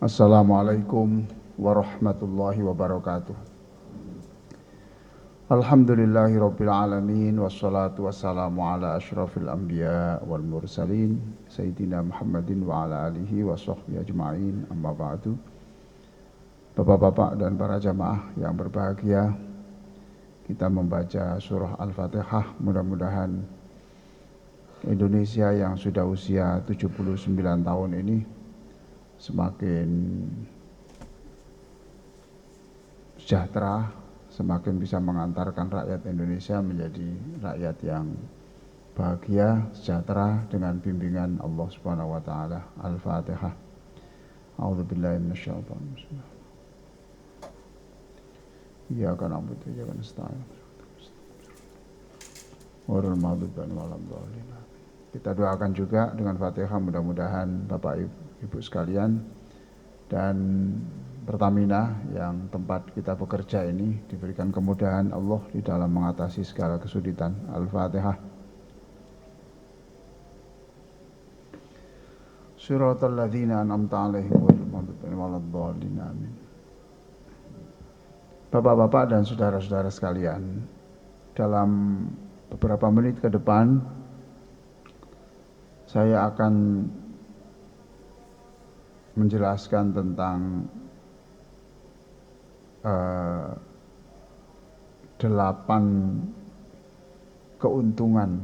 Assalamualaikum warahmatullahi wabarakatuh. Alhamdulillahi rabbil alamin wassalatu wassalamu ala asyrafil anbiya wal mursalin sayyidina Muhammadin wa ala alihi wa sahbihi ajma'in, amma ba'du. Bapak-bapak dan para jamaah yang berbahagia, kita membaca surah Al-Fatihah. Mudah-mudahan Indonesia yang sudah usia 79 tahun ini semakin sejahtera, semakin bisa mengantarkan rakyat Indonesia menjadi rakyat yang bahagia, sejahtera dengan bimbingan Allah Subhanahu wa taala. Al-Fatihah. A'udzubillahi minasyaitonir rajim. Iyyaka na'budu wa iyyaka nasta'in. Ghairil maghdubi 'alaihim waladdallin. Kita doakan juga dengan Fatihah, mudah-mudahan Bapak Ibu sekalian dan Pertamina yang tempat kita bekerja ini diberikan kemudahan Allah di dalam mengatasi segala kesulitan. Al-Fatihah. Siratal ladzina an'amta 'alaihim ghairil maghdubi 'alaihim waladdallin. Amin. Bapak-bapak dan saudara-saudara sekalian, dalam beberapa menit ke depan saya akan menjelaskan tentang 8 keuntungan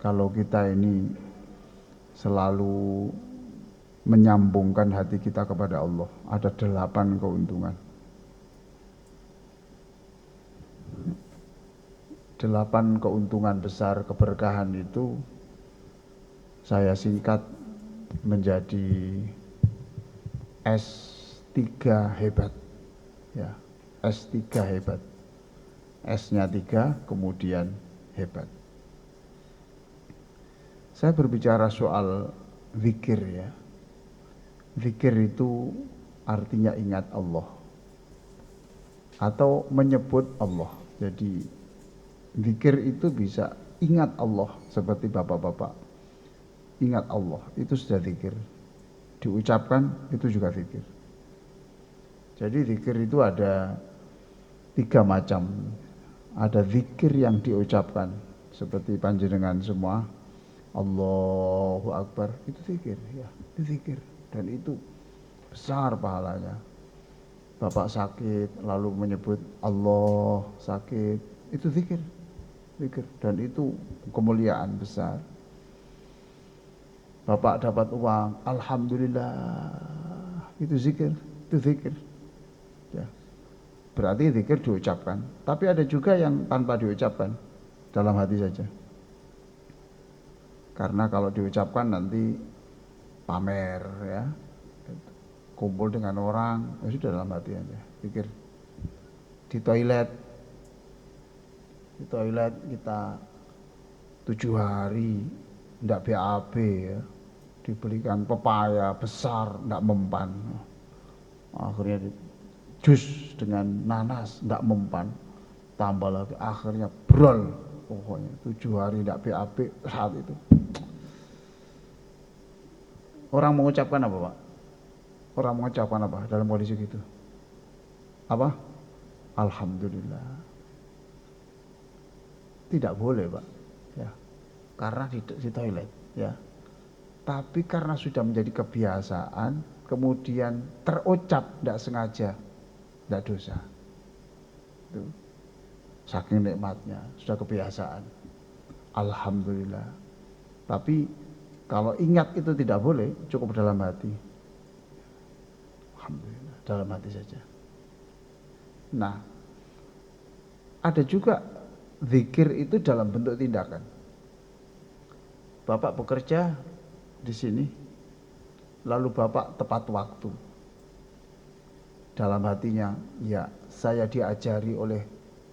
kalau kita ini selalu menyambungkan hati kita kepada Allah. Ada 8 keuntungan. 8 keuntungan besar keberkahan itu saya singkat menjadi S3 hebat. Ya, S3 hebat. S-nya 3, kemudian hebat. Saya berbicara soal zikir ya. Zikir itu artinya ingat Allah atau menyebut Allah. Jadi zikir itu bisa ingat Allah, seperti bapak-bapak ingat Allah, itu sudah zikir. Diucapkan itu juga zikir. Jadi zikir itu ada 3 macam. Ada zikir yang diucapkan seperti panjenengan semua, Allahu Akbar, itu zikir ya, itu zikir dan itu besar pahalanya. Bapak sakit lalu menyebut Allah sakit, itu zikir. Zikir dan itu kemuliaan besar. Bapak dapat uang, alhamdulillah, itu zikir, itu zikir. Ya. Berarti zikir diucapkan, tapi ada juga yang tanpa diucapkan, dalam hati saja. Karena kalau diucapkan nanti pamer ya, kumpul dengan orang, ya sudah dalam hati aja, zikir. Di toilet kita 7 hari tidak BAB ya, diberikan pepaya besar tidak mempan, akhirnya jus dengan nanas tidak mempan, tambah lagi akhirnya brol, pokoknya 7 hari tidak BAB. Saat itu orang mengucapkan apa Pak? Orang mengucapkan apa dalam kondisi gitu? Apa? Alhamdulillah. Tidak boleh Pak ya, karena di toilet ya. Tapi karena sudah menjadi kebiasaan, kemudian terucap tidak sengaja, tidak dosa. Itu saking nikmatnya, sudah kebiasaan. Alhamdulillah. Tapi kalau ingat itu tidak boleh, cukup dalam hati. Alhamdulillah, dalam hati saja. Nah, ada juga zikir itu dalam bentuk tindakan. Bapak bekerja di sini, lalu Bapak tepat waktu. Dalam hatinya, ya saya diajari oleh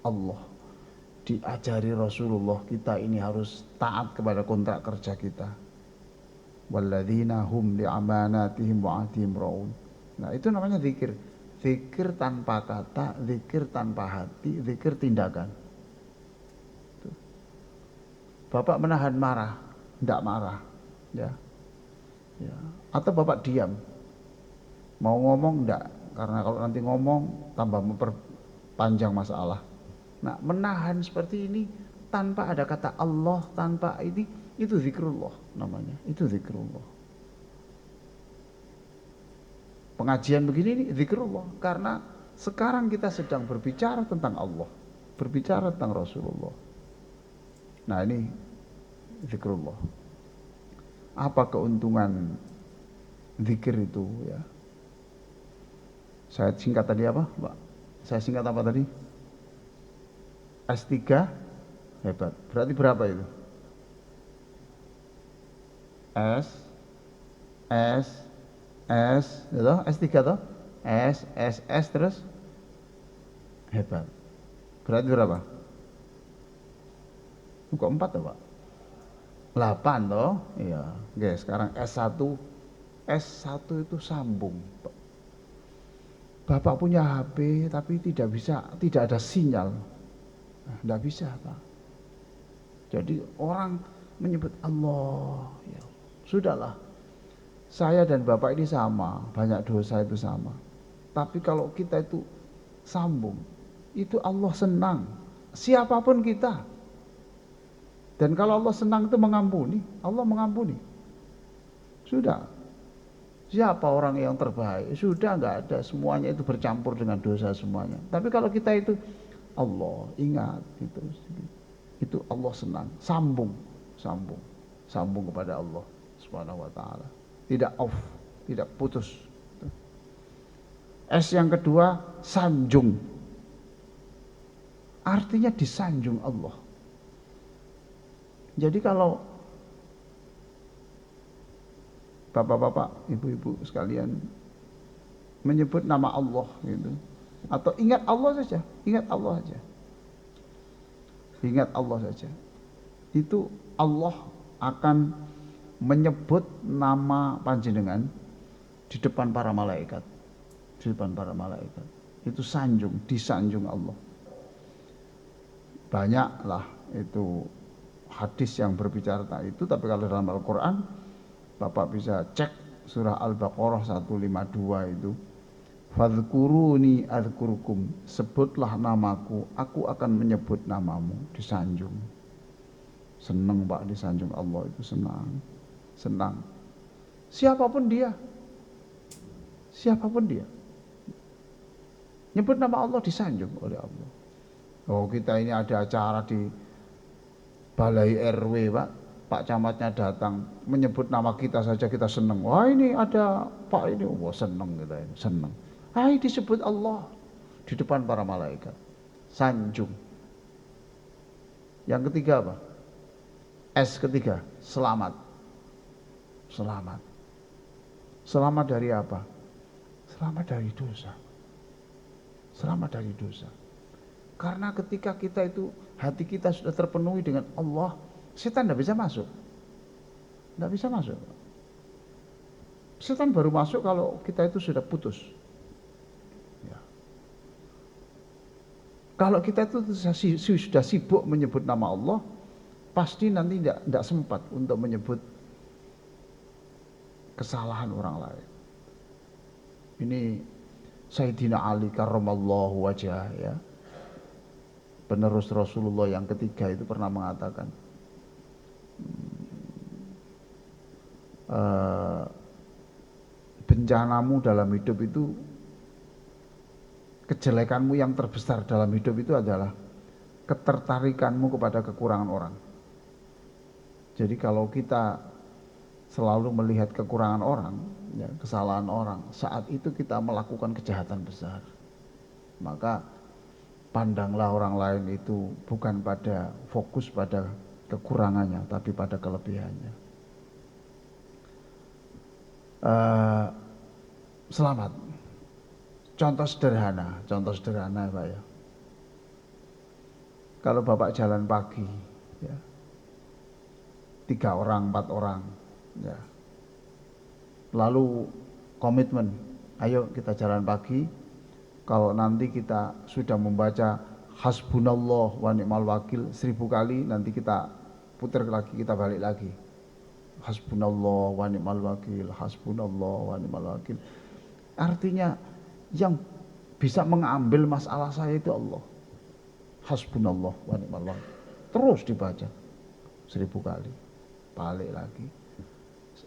Allah, diajari Rasulullah, kita ini harus taat kepada kontrak kerja kita. Walladzina hum li'amanatihim wa'ahdihim ra'un. Nah itu namanya zikir. Zikir tanpa kata, zikir tanpa hati, zikir tindakan. Bapak menahan marah, tidak marah, ya. Ya. Atau Bapak diam, Mau ngomong enggak, karena kalau nanti ngomong tambah memperpanjang masalah. Nah, menahan seperti ini tanpa ada kata Allah, tanpa ini, itu zikrullah namanya, itu zikrullah. Pengajian begini ini zikrullah, karena sekarang kita sedang berbicara tentang Allah, berbicara tentang Rasulullah. Nah, ini zikrullah. Apa keuntungan zikir itu ya? Saya singkat tadi apa, Pak? Saya singkat apa tadi? S3 hebat. Berarti berapa itu? S S S gitu, S3 toh? S terus hebat. Berarti berapa? Kok 4 toh, Pak? 8 toh? Iya. Oke, sekarang S1. S1 itu sambung. Bapak punya HP tapi tidak ada sinyal. Nah, tidak bisa, Pak. Jadi orang menyebut Allah, ya sudahlah. Saya dan Bapak ini sama, banyak dosa itu sama. Tapi kalau kita itu sambung, itu Allah senang. Siapapun kita. Dan kalau Allah senang itu mengampuni, Allah mengampuni. Sudah. Siapa orang yang terbaik? Sudah nggak ada, semuanya itu bercampur dengan dosa semuanya. Tapi kalau kita itu Allah, ingat itu Allah senang, sambung, sambung, sambung kepada Allah Subhanahu wa taala. Tidak off, tidak putus. S yang kedua, sanjung. Artinya disanjung Allah. Jadi kalau bapak-bapak, ibu-ibu sekalian menyebut nama Allah gitu, atau ingat Allah saja, ingat Allah saja. Ingat Allah saja. Itu Allah akan menyebut nama panjenengan di depan para malaikat. Di depan para malaikat. Itu sanjung, disanjung Allah. Banyaklah itu hadis yang berbicara tentang itu, tapi kalau dalam Al-Quran Bapak bisa cek surah Al-Baqarah 152 itu. Fadhkuruni adzkurkum, sebutlah namaku, aku akan menyebut namamu, disanjung. Senang Pak disanjung Allah itu, senang. Senang. Siapapun dia. Siapapun dia. Nyebut nama Allah disanjung oleh Allah. Oh, kita ini ada acara di Balai RW, Pak. Pak camatnya datang menyebut nama kita saja kita senang. Wah, ini ada Pak ini, wah senang kita ini, senang. Hai, disebut Allah di depan para malaikat. Sanjung. Yang ketiga apa? S ketiga, selamat. Selamat. Selamat dari apa? Selamat dari dosa. Selamat dari dosa. Karena ketika kita itu, hati kita sudah terpenuhi dengan Allah, setan tidak bisa masuk. Tidak bisa masuk. Setan baru masuk kalau kita itu sudah putus. Kalau kita itu sudah sibuk menyebut nama Allah, pasti nanti tidak sempat untuk menyebut kesalahan orang lain. Ini Sayyidina Ali karramallahu wajhah, ya, penerus Rasulullah yang ketiga itu pernah mengatakan, bencanamu dalam hidup itu, kejelekanmu yang terbesar dalam hidup itu adalah ketertarikanmu kepada kekurangan orang. Jadi kalau kita selalu melihat kekurangan orang, ya, kesalahan orang, saat itu kita melakukan kejahatan besar. Maka pandanglah orang lain itu bukan pada fokus pada kekurangannya, tapi pada kelebihannya. Selamat. Contoh sederhana Pak ya. Kalau Bapak jalan pagi, ya, 3 orang, 4 orang, ya, lalu komitmen, ayo kita jalan pagi. Kalau nanti kita sudah membaca hasbunallah wa ni'mal wakil 1000 kali, nanti kita putar lagi, kita balik lagi. Hasbunallah wa ni'mal wakil, hasbunallah wa ni'mal wakil. Artinya yang bisa mengambil masalah saya itu Allah. Hasbunallah wa ni'mal wakil. Terus dibaca 1000 kali. Balik lagi.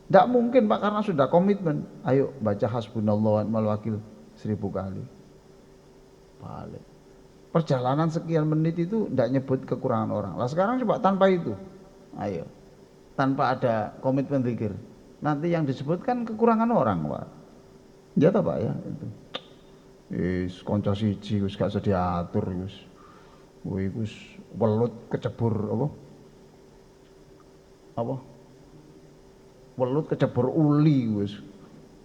Tidak mungkin Pak karena sudah komitmen. Ayo baca hasbunallah wa ni'mal wakil 1000 kali. Balik. Perjalanan sekian menit itu tidak nyebut kekurangan orang. Lah sekarang coba tanpa itu. Ayo. Tanpa ada komitmen zikir. Nanti yang disebutkan kekurangan orang, Pak. Ya toh Pak ya itu. Kanca siji wis gak iso diatur wis. Kuwi wis welut kecebur apa? Apa? Welut kecebur uli wis.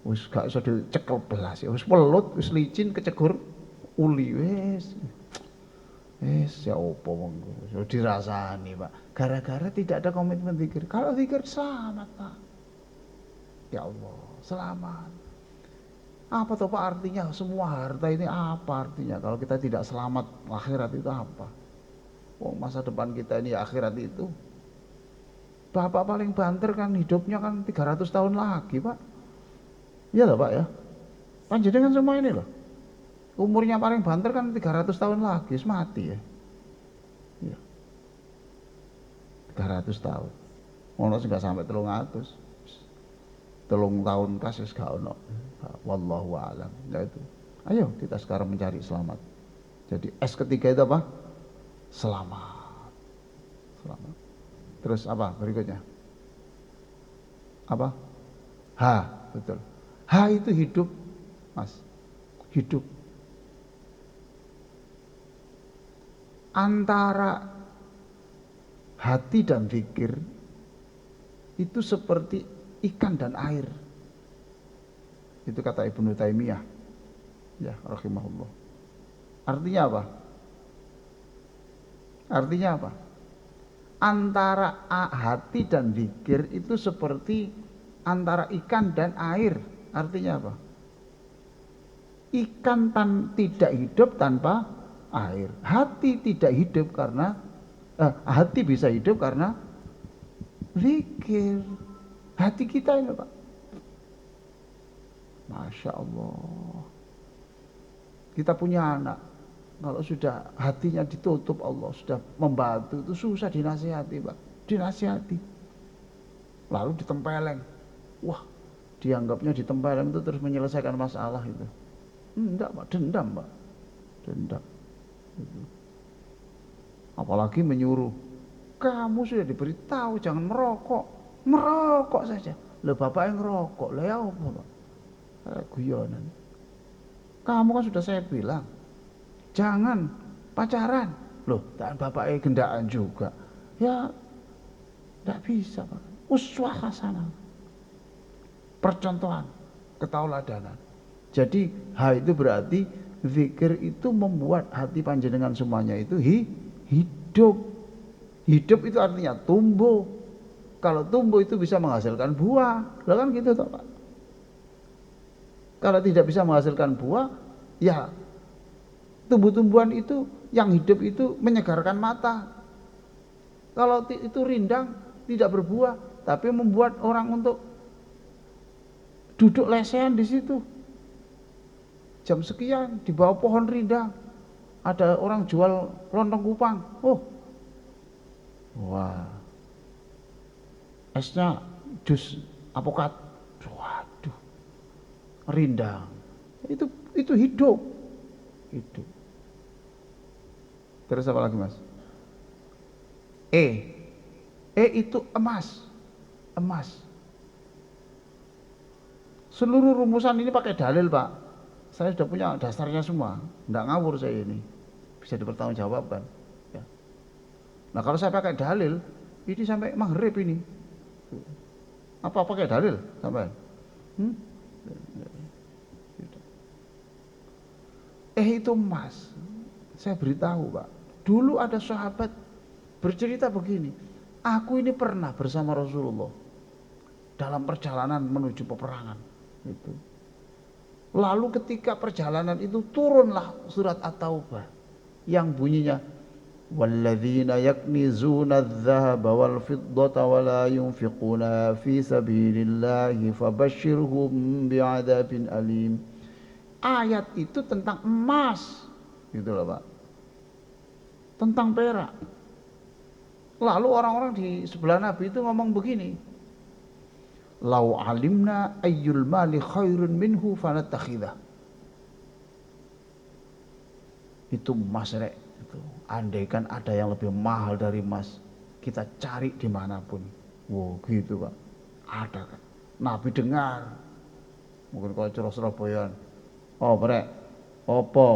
Wis gak iso dicekel belas ya. Wis welut, wis licin kecebur uli wis. Ya opo wong iso dirasani, Pak. Gara-gara tidak ada komitmen zikir. Kalau zikir selamat, Pak. Ya Allah, selamat. Apa toh Pak artinya semua harta ini apa artinya kalau kita tidak selamat akhirat itu apa? Oh, masa depan kita ini akhirat itu. Bapak paling banter kan hidupnya kan 300 tahun lagi Pak. Iya loh Pak ya. Panjenengan semua ini loh. Umurnya paling banter kan 300 tahun lagi, mati ya. Ya. 300 tahun. Ono sing gak sampai 300. 3 tahun kasus gak ono. Wallahu a'lam. Nah itu. Ayo kita sekarang mencari selamat. Jadi S ketiga itu apa? Selamat. Selamat. Terus apa berikutnya? Apa? H, betul. H itu hidup, Mas. Hidup. Antara hati dan zikir itu seperti ikan dan air. Itu kata Ibnu Taimiyah. Ya, rahimahullah. Artinya apa? Artinya apa? Antara hati dan zikir itu seperti antara ikan dan air. Artinya apa? Ikan tidak hidup tanpa air. Hati tidak hidup karena hati bisa hidup karena zikir. Hati kita ini Pak. Masya Allah. Kita punya anak. Kalau sudah hatinya ditutup Allah sudah membantu itu susah dinasihati Pak. Dinasihati. Lalu ditempeleng. Wah, dianggapnya ditempeleng itu terus menyelesaikan masalah itu. Enggak Pak, dendam Pak. Dendam. Itu. Apalagi menyuruh. Kamu sudah diberitahu jangan merokok. Merokok saja. Loh bapak yang ngerokok. Lah ya apa Pak? Guyonan. Kamu kan sudah saya bilang jangan pacaran. Loh, dan bapaknya gendaan juga. Ya, tidak bisa Pak. Uswah hasanah. Percontohan, ketauladanan. Jadi, itu berarti zikir itu membuat hati panjenengan semuanya itu hidup. Hidup itu artinya tumbuh. Kalau tumbuh itu bisa menghasilkan buah. Lah kan gitu toh Pak. Kalau tidak bisa menghasilkan buah, ya tumbuh-tumbuhan itu yang hidup itu menyegarkan mata. Kalau itu rindang tidak berbuah, tapi membuat orang untuk duduk lesehan di situ. Jam sekian di bawah pohon rindang ada orang jual lontong kupang. Oh, wah, esnya jus apokat. Waduh, rindang. Itu hidup. Hidup. Terus apa lagi Mas? E itu emas. Emas. Seluruh rumusan ini pakai dalil Pak. Saya sudah punya dasarnya semua. Enggak ngawur saya ini. Bisa dipertanggungjawabkan. Ya. Nah kalau saya pakai dalil, ini sampai maghrib ini. Apa pakai dalil sampai? Itu emas. Saya beritahu Pak. Dulu ada sahabat bercerita begini. Aku ini pernah bersama Rasulullah dalam perjalanan menuju peperangan. Itu. Lalu ketika perjalanan itu turunlah surat At-Taubah yang bunyinya walladzina yaknizuna adh-dhahaba wal fiddata wa la yunfiquna fi sabilillahi fabashshirhum bi'adzabin alim. Ayat itu tentang emas, gitu loh Pak, tentang perak. Lalu orang-orang di sebelah Nabi itu ngomong begini, lau alimna ayyul mali khairun minhu fanatakhidah. Itu emas rek, itu andaikan ada yang lebih mahal dari emas, kita cari dimanapun. Wow gitu Pak, ada kan. Nabi dengar, mungkin kalau curah Surabaya, oh rek, apa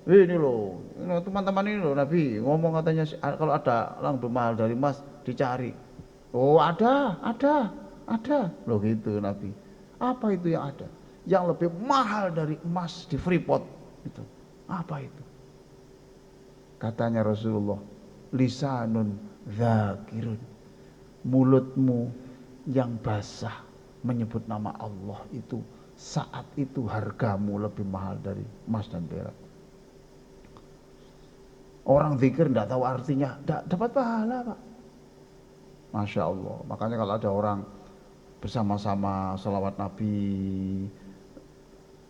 ini loh, teman-teman ini loh, Nabi ngomong katanya kalau ada yang lebih mahal dari emas dicari. Oh ada loh gitu Nabi. Apa itu yang ada? Yang lebih mahal dari emas di Freeport itu apa itu? Katanya Rasulullah, lisanun dzakirun, mulutmu yang basah menyebut nama Allah, itu saat itu hargamu lebih mahal dari emas dan perak. Orang zikir tidak tahu artinya, tidak dapat pahala Pak. Masya Allah. Makanya kalau ada orang bersama-sama sholawat Nabi,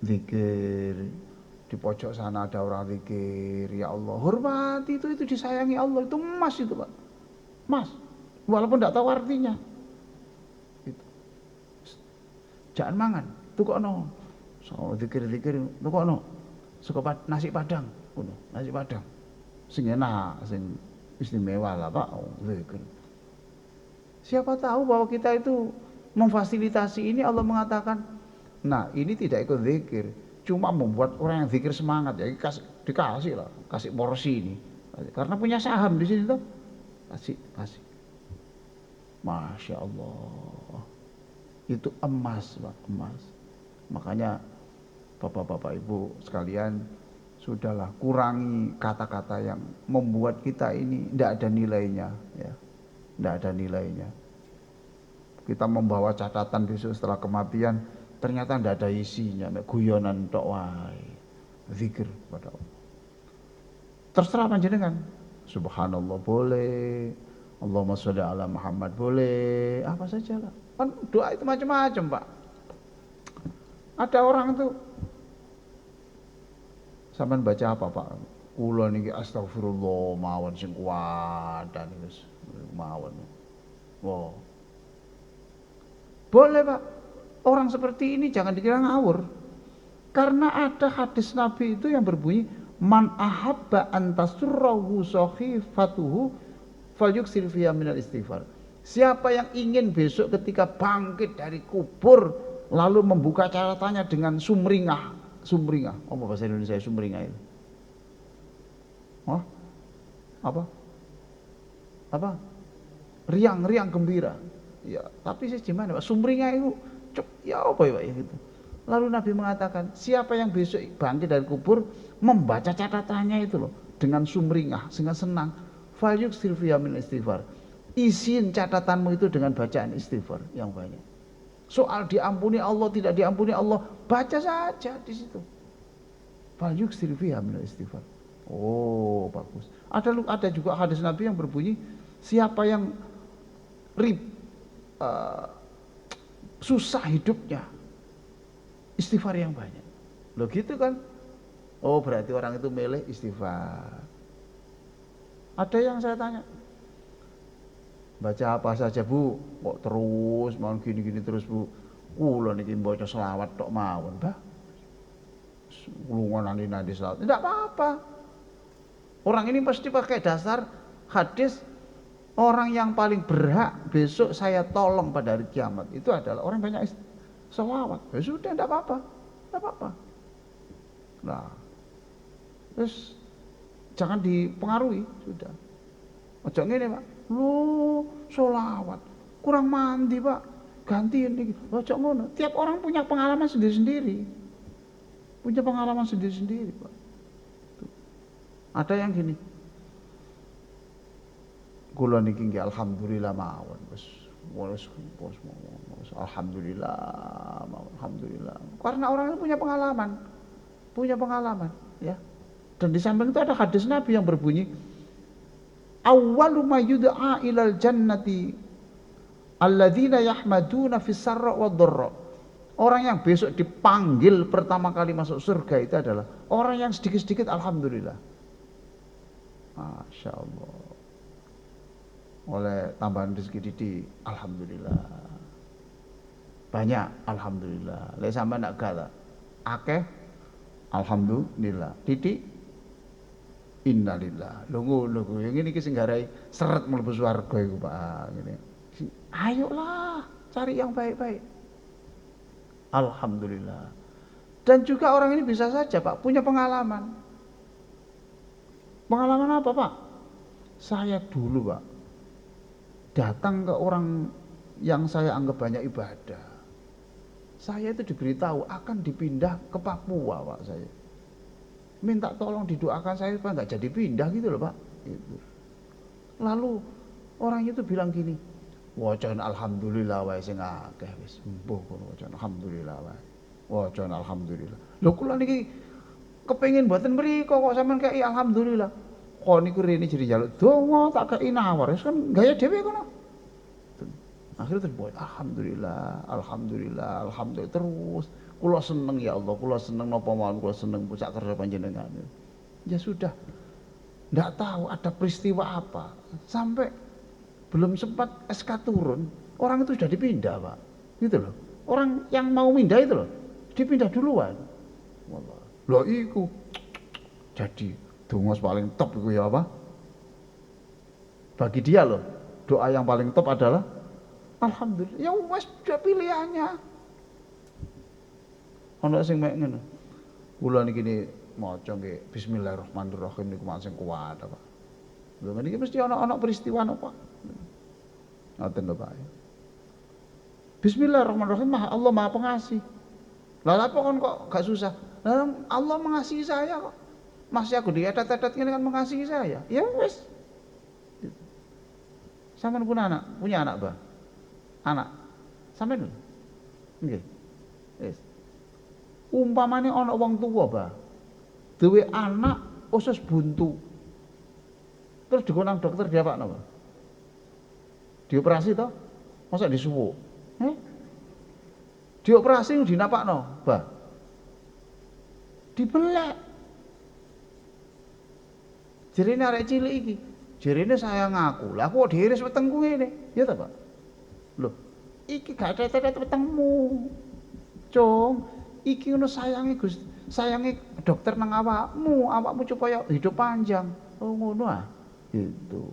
zikir, di pojok sana ada orang zikir, ya Allah hormati itu disayangi Allah, itu emas itu Pak, emas, walaupun tidak tahu artinya. Itu. Jangan mangan, tukokno, so zikir-zikir tukokno, suka nasi padang, nasi padang, sing enak, sing istimewa lah Pak, zikir. Siapa tahu bahwa kita itu memfasilitasi ini. Allah mengatakan, nah ini tidak ikut zikir, cuma membuat orang yang zikir semangat, ya dikasih lah, kasih porsi ini, karena punya saham di sini tuh, kasih. Masya Allah, itu emas Pak, emas. Makanya bapak-bapak ibu sekalian, sudahlah kurangi kata-kata yang membuat kita ini tidak ada nilainya, ya, tidak ada nilainya. Kita membawa catatan besok setelah kematian, ternyata tidak ada isinya, guyonan tok wae. Zikir pada Allah. Terserah panjenengan. Subhanallah boleh, Allahumma sholli ala Muhammad boleh, apa saja lah. Kan doa itu macam-macam Pak. Ada orang itu, sampean baca apa Pak? Kula niki astagfirullah mawon sing kuat dan wis mawon. Wow. Boleh Pak. Orang seperti ini jangan dikira ngawur. Karena ada hadis Nabi itu yang berbunyi, man ahabba antasurrahu sahifatuhu falyuksir fiha minal istighfar. Siapa yang ingin besok ketika bangkit dari kubur lalu membuka catatannya dengan sumringah. Apa bahasa Indonesia sumringah itu? Apa? Riang gembira. Ya, tapi sih gimana Pak? Sumringah itu ya apa ya gitu. Lalu Nabi mengatakan, siapa yang besok bangkit dari kubur membaca catatannya itu loh dengan sumringah, dengan senang, falyuksir fiha min istighfar. Isiin catatanmu itu dengan bacaan istighfar yang banyak. Soal diampuni Allah tidak diampuni Allah, baca saja di situ. Falyuksir fiha min istighfar. Oh, bagus. Ada juga hadis Nabi yang berbunyi, siapa yang susah hidupnya, istighfar yang banyak. Loh gitu kan? Oh berarti orang itu milih istighfar. Ada yang saya tanya, baca apa saja Bu? Kok terus mau gini-gini terus Bu? Kula niki baca selawat tok mawon, Bah. Lunga nandi selawat. Tidak apa-apa. Orang ini pasti pakai dasar hadis, orang yang paling berhak besok saya tolong pada hari kiamat itu adalah orang banyak selawat. Ya sudah, tidak apa-apa. Nah, terus jangan dipengaruhi, sudah. Ojo ngene Pak, lu selawat kurang mandi Pak, gantiin nih. Ojo ngono. Tiap orang punya pengalaman sendiri-sendiri, Pak. Tuh. Ada yang gini, kula niki nggih alhamdulillah mawon wis alhamdulillah. Karena orang itu punya pengalaman, ya. Dan di samping itu ada hadis Nabi yang berbunyi, awwalu ma yud'a ilal jannati alladzina yahmaduna fis sarra wad dharra. Orang yang besok dipanggil pertama kali masuk surga itu adalah orang yang sedikit-sedikit alhamdulillah. Masya Allah. Oleh tambahan rezeki di alhamdulillah. Banyak alhamdulillah. Lek sampean nak gala akeh alhamdulillah. Titik innalillah. Lho ngono kuwi. Ngene iki sing garai seret mlebu swarga iku Pak. Ngene. Ayolah cari yang baik-baik. Alhamdulillah. Dan juga orang ini bisa saja Pak punya pengalaman. Pengalaman apa Pak? Saya dulu Pak datang ke orang yang saya anggap banyak ibadah. Saya itu diberitahu akan dipindah ke Papua Pak saya. Minta tolong didoakan saya supaya nggak jadi pindah gitu loh Pak. Gitu. Lalu orang itu bilang gini, wajan alhamdulillah wae sing akeh wis mbuh kono wajan alhamdulillah wae. Wajan alhamdulillah. Lho kula niki kepengin mboten mriko kok sampean kei alhamdulillah. Kok niku rene jadi njaluk donga tak kei nawar wis kan gaya dhewe kono. Akhirnya terus alhamdulillah, alhamdulillah, alhamdulillah terus kula seneng ya Allah, kula seneng napa mawon kula seneng puncak kerja panjenengan. Ya sudah. Ndak tahu ada peristiwa apa sampai belum sempat SK turun, orang itu sudah dipindah Pak. Gitu loh. Orang yang mau pindah itu loh, dipindah duluan. Wallah. Loh iku. Jadi donga paling top itu ya apa? Bagi dia loh, doa yang paling top adalah alhamdulillah. Ya wes sudah pilihannya. Ono sing mek ngono. Kula niki maca nggih bismillahirrahmanirrahim niku mak sing kuat Pak. Lho niki mesti ana peristiwa napa? Ngoten lho Pak. Bismillahirrahmanirrahim, Allah Maha Pengasih. Lah apa kon kok gak susah? Lah Allah mengasihi saya kok. Masih aku dietet-etet ngene kan mengasihi saya. Ya wis. Sampeyan punya anak, Pak? Anak. Sampeyan lho. Nggih. Wis. Umpamane ana wong tuwa, Pak. Duwe anak usus buntu. Terus dikonang dokter dia Pak napa? Dioperasi toh? Masa disuwuk? Dioperasi dinapakno, Bah? Dibelek. Jerene arek cilik iki, jerene saya ngaku. Lah kok diiris wetengku ngene? Ya ta, Pak? Loh, iki gak tetet wetengmu. Cung, iki ngono sayange Gus, sayange dokter nang awakmu supaya hidup panjang. Oh ngono ah. Gitu.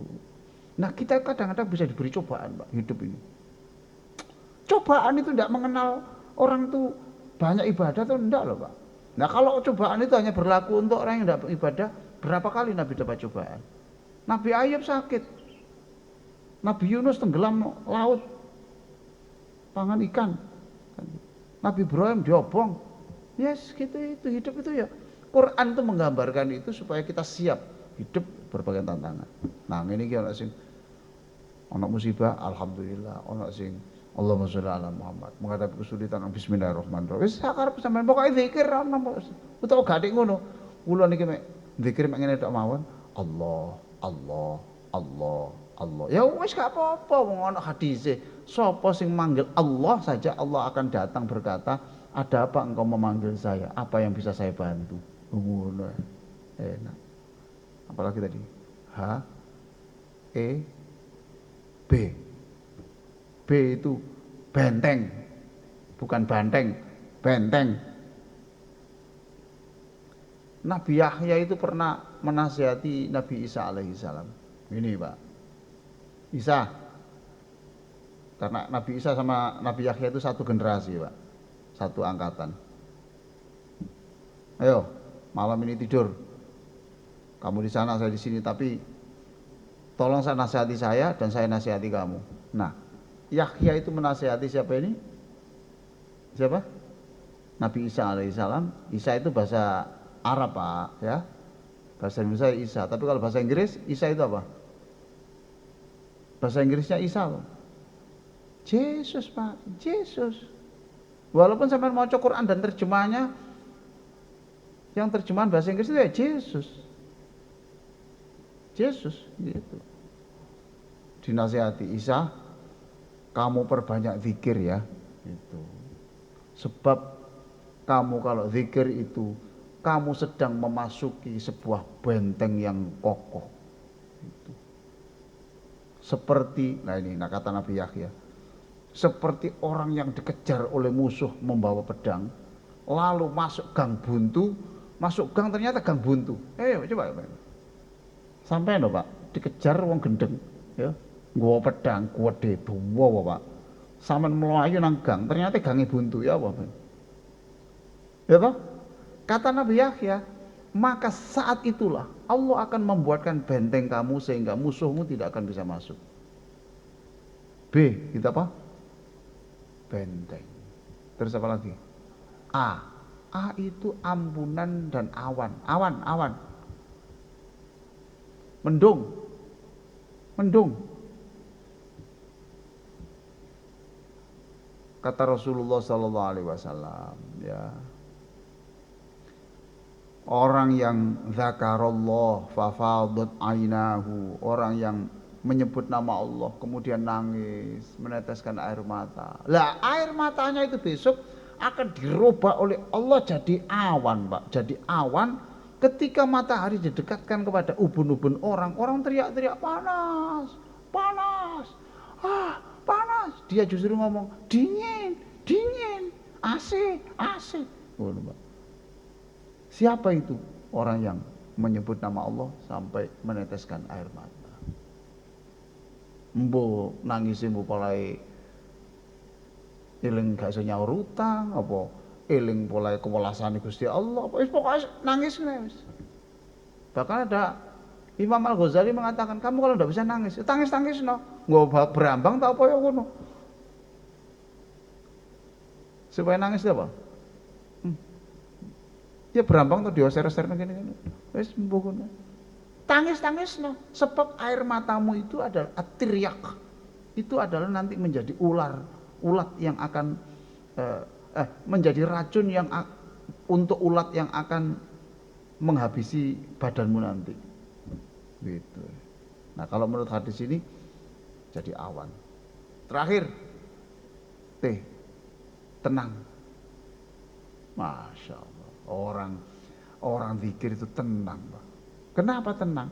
Nah kita kadang-kadang bisa diberi cobaan Pak, hidup ini. Cobaan itu tidak mengenal orang tuh banyak ibadah atau enggak loh Pak. Nah kalau cobaan itu hanya berlaku untuk orang yang tidak ibadah, berapa kali Nabi dapat cobaan? Nabi Ayub sakit, Nabi Yunus tenggelam laut, pangan ikan, Nabi Ibrahim diobong. Yes gitu itu hidup itu ya. Quran itu menggambarkan itu supaya kita siap hidup berbagai tantangan. Nah ini ana sing ana musibah alhamdulillah, ana sing Allahumma sholli ala Muhammad, menghadapi kesulitan bismillahirrahmanirrahim. Wis sakarep sampean pokoke zikir ana utawa gathik ngono. Kula niki mek zikir mek ngene tok mawon. Allah, Allah, Allah, Allah. Ya wis gak apa-apa wong ana hadise. Sapa sing manggil Allah saja Allah akan datang berkata, "Ada apa engkau memanggil saya? Apa yang bisa saya bantu?" Ngono. Enak. Apalagi tadi H E B. B itu benteng, bukan banteng, benteng. Nabi Yahya itu pernah menasihati Nabi Isa alaihissalam. Ini Pak, Isa, karena Nabi Isa sama Nabi Yahya itu satu generasi Pak, satu angkatan. Ayo, malam ini tidur. Kamu di sana, saya di sini, tapi tolong saya nasihati saya dan saya nasihati kamu. Nah, Yahya itu menasihati siapa ini? Siapa? Nabi Isa alaihissalam. Isa itu bahasa Arab Pak, ya. Bahasa Indonesia Isa. Tapi kalau bahasa Inggris, Isa itu apa? Bahasa Inggrisnya Isa Pak. Yesus Pak, Yesus. Walaupun sampai mau Quran dan terjemahnya, yang terjemahan bahasa Inggris itu ya Yesus. Yesus gitu. Dinasihati Isa, kamu perbanyak zikir ya, gitu. Sebab kamu kalau zikir itu, kamu sedang memasuki sebuah benteng yang kokoh. Itu. Seperti, nah ini kata Nabi Yahya, seperti orang yang dikejar oleh musuh membawa pedang, lalu masuk gang buntu, masuk gang ternyata gang buntu. Coba. Sampai no Pak, dikejar wong gendeng, ya, nggawa pedang, gede, dawa Pak. Sampeyan mlayu nang gang, ternyata gange buntu, ya apa? Ya toh? Kata Nabi Yahya, maka saat itulah Allah akan membuatkan benteng kamu sehingga musuhmu tidak akan bisa masuk. B, kita apa? Benteng. Terus apa lagi? A. A itu ambunan dan awan. Awan. Mendung. Kata Rasulullah sallallahu alaihi wasallam, ya. Orang yang zakarallah fafadat ainahu, orang yang menyebut nama Allah kemudian nangis, meneteskan air mata. Lah, air matanya itu besok akan dirubah oleh Allah jadi awan, Pak. Jadi awan ketika matahari didekatkan kepada ubun-ubun orang teriak-teriak panas, panas. Panas. Dia justru ngomong dingin, AC. Oh, Pak. Siapa itu? Orang yang menyebut nama Allah sampai meneteskan air mata. Mbo nangisi mbo polai eling gak iso nyaur utang apa eling polai kewelasane Gusti Allah. Wis pokoke nangis wis. Bahkan ada Imam Al-Ghazali mengatakan, kamu kalau tidak bisa nangis, tangis no. Nggak berambang tak apa ya ngono. Supaya nangis apa? Ya berambang tuh dioser-oser gini. Wis mbuh. Tangis no. Sebab air matamu itu adalah atiryak. Itu adalah nanti menjadi ulat yang akan menjadi racun yang untuk ulat yang akan menghabisi badanmu nanti. Gitu. Nah, kalau menurut hadis ini jadi awan. Terakhir, T, tenang. Masya Allah. Orang zikir itu tenang, Pak. Kenapa tenang?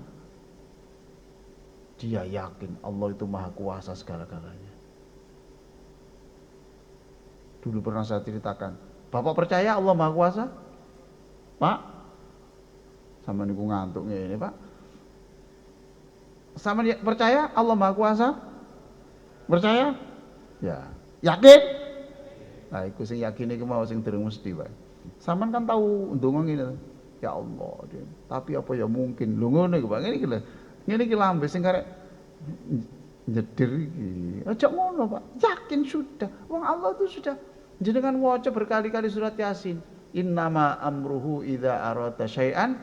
Dia yakin Allah itu maha kuasa segala-galanya. Dulu pernah saya ceritakan, Bapak percaya Allah maha kuasa? Pak, sama niku ngantuk ini Pak. Sama percaya Allah maha kuasa? Percaya? Ya. Yakin? Nah, iku sing yakin iki mau sing durung mesti, Pak. Saman kan tahu ndonga ngene. Ya Allah, tapi apa ya mungkin lho ngono iku, Pak. Ngene iki lho. Ngene iki lambe sing karek nyedir iki. Aja ngono, Pak. Yakin sudah. Wong Allah itu sudah jenengan waca berkali-kali surat Yasin. Innama amruhu idza arada syai'an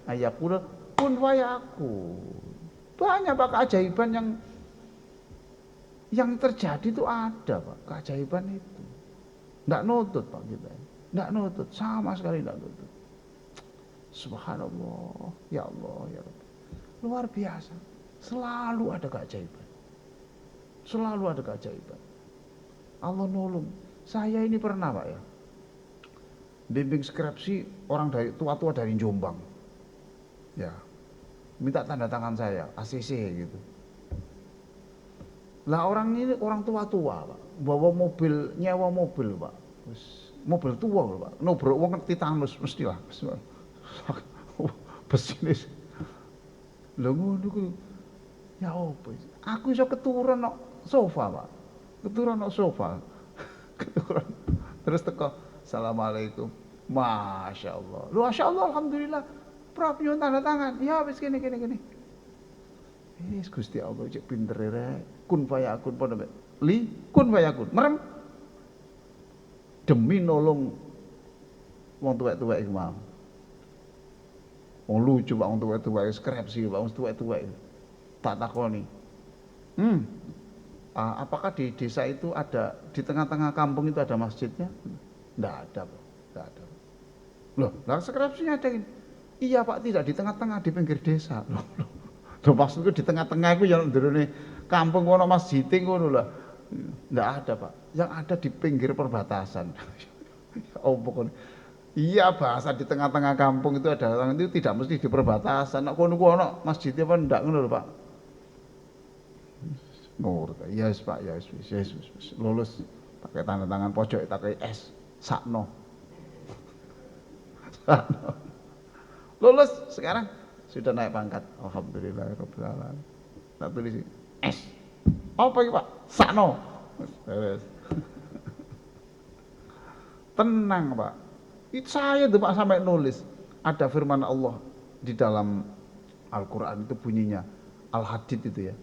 ayaqul kun fayakun. Banyak Pak keajaiban yang terjadi itu ada, Pak. Keajaiban itu. Enggak nutut, Pak, kita. Enggak nutut, sama sekali enggak nutut. Subhanallah, ya Allah, ya Rabbi. Luar biasa. Selalu ada keajaiban. Selalu ada keajaiban. Allah nolong. Saya ini pernah, Pak, ya. Bimbing skripsi orang dari tua-tua dari Jombang. Ya. Minta tanda tangan saya, ACC gitu. Lah orang ini orang tua-tua, Pak. Bawa mobil, nyewa mobil, Pak. Mobil tua, Pak. Nubruk wong titanus mestilah. Besinis. Lha ngono ku. Ya opo? Aku iso keturun nang sofa, Pak. Keturun nang sofa. Keturun. Terus teko, "Assalamualaikum." Masya Allah. Lu Masya Allah, alhamdulillah. Prof nyuwun tanda tangan. Ya wis gini. Wis Gusti Allah cek pinter rek. Kun fayakun padha mek. Kun fayakun. Merem. Demi nolong wong tuwek-tuwek iku mau. Wong lucu Pak wong tuwek-tuwek skripsi Pak wong tuwek-tuwek. Tak takoni. Apakah di desa itu ada di tengah-tengah kampung itu ada masjidnya? Enggak ada, Pak. Enggak ada. Loh, lah skripsinya ada ini. Iya Pak, tidak di tengah-tengah, di pinggir desa. Loh maksudku di tengah-tengah itu yang ndurune kampung ono masjid ngono lah. Enggak ada, Pak. Yang ada di pinggir perbatasan. Oh pokoknya. Iya bahasa di tengah-tengah kampung itu adalah itu tidak mesti di perbatasan. Nek kono ku ono masjid apa ndak ngono lho Pak. Nur. Yes Pak, yes, yes, yes. Lulus pakai tanda tangan pojok pakai S. Sakno. Sakno. Lulus sekarang sudah naik pangkat. Alhamdulillahirabbil alamin. Tak tulis S. Apa iki Pak? Sakno. Beres. Tenang Pak. Itu saya tuh Pak sampai nulis. Ada firman Allah di dalam Al-Quran itu bunyinya. Al-Hadid itu ya.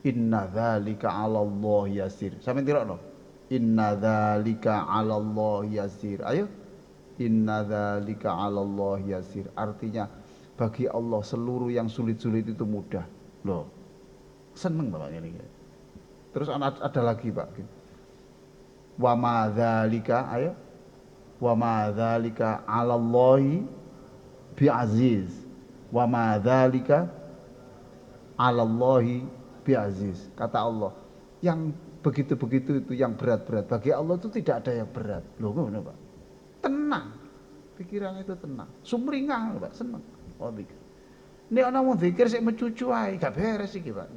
Inna dzalika 'alallah yasir. Sampai tidak loh. Inna dzalika 'alallah yasir. Ayo. Inna dzalika 'alallah yasir. Artinya bagi Allah seluruh yang sulit-sulit itu mudah. Loh. Seneng Bapak ini. Terus ada lagi Pak. Wa ma dzalika, ayo. Wa ma dzalika 'alallahi bi'aziz. Wa ma dzalika 'alallahi bi'aziz. Kata Allah, yang begitu-begitu itu yang berat-berat bagi Allah itu tidak ada yang berat. Loh ngono Pak. Tenang. Pikirannya itu tenang. Sumringah Pak, seneng. Oh zikir. Nek ana wong zikir sik mencucu ae, gak beres iki Pak.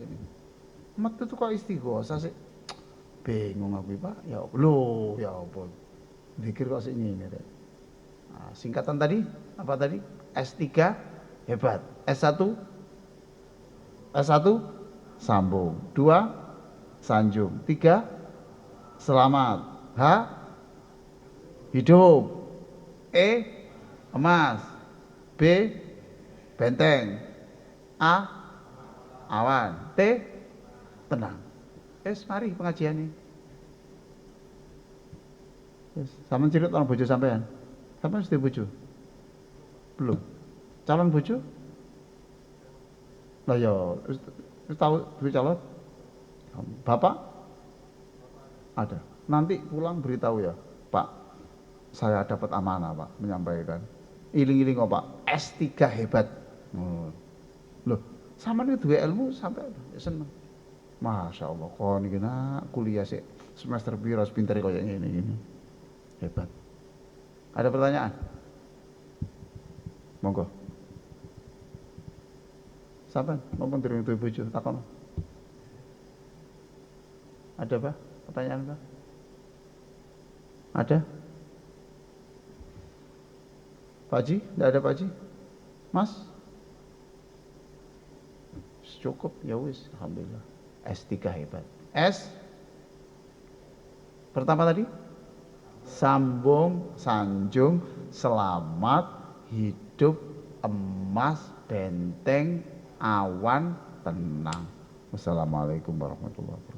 Metu tuh kok istighosah sik. Bingung aku Pak. Ya lho, ya apa. Zikir kok sik ngene rek. Nah, singkatan tadi apa tadi? S3 hebat. S1 sambung. 2 sanjung. 3 selamat. H hidup. E emas. B benteng. A awan. T tenang. Mari pengajian ini. Sama cerita orang bojo sampean. Sampean sudah bojo? Belum. Calon bojo? Lah ya, wis tahu duwe calon? Bapak? Ada. Nanti pulang beritahu ya, Pak. Saya dapat amanah, Pak, menyampaikan. Iling-iling kok, Pak. S3 hebat. Loh, sama nih dua ilmu sampai seneng. Masya Allah, kok ini kuliah sih semester biru pinter kayak ini. Hebat. Ada pertanyaan? Monggo. Sampai ngomong dari itu bojo takon. Ada Pak? Pertanyaan Pak? Ada? Pak Haji? Tidak ada Pak Haji? Mas? Cukup ya wis, alhamdulillah. S3 hebat. S pertama tadi sambung, sanjung, selamat, hidup, emas, benteng, awan, tenang. Wassalamualaikum warahmatullahi wabarakatuh.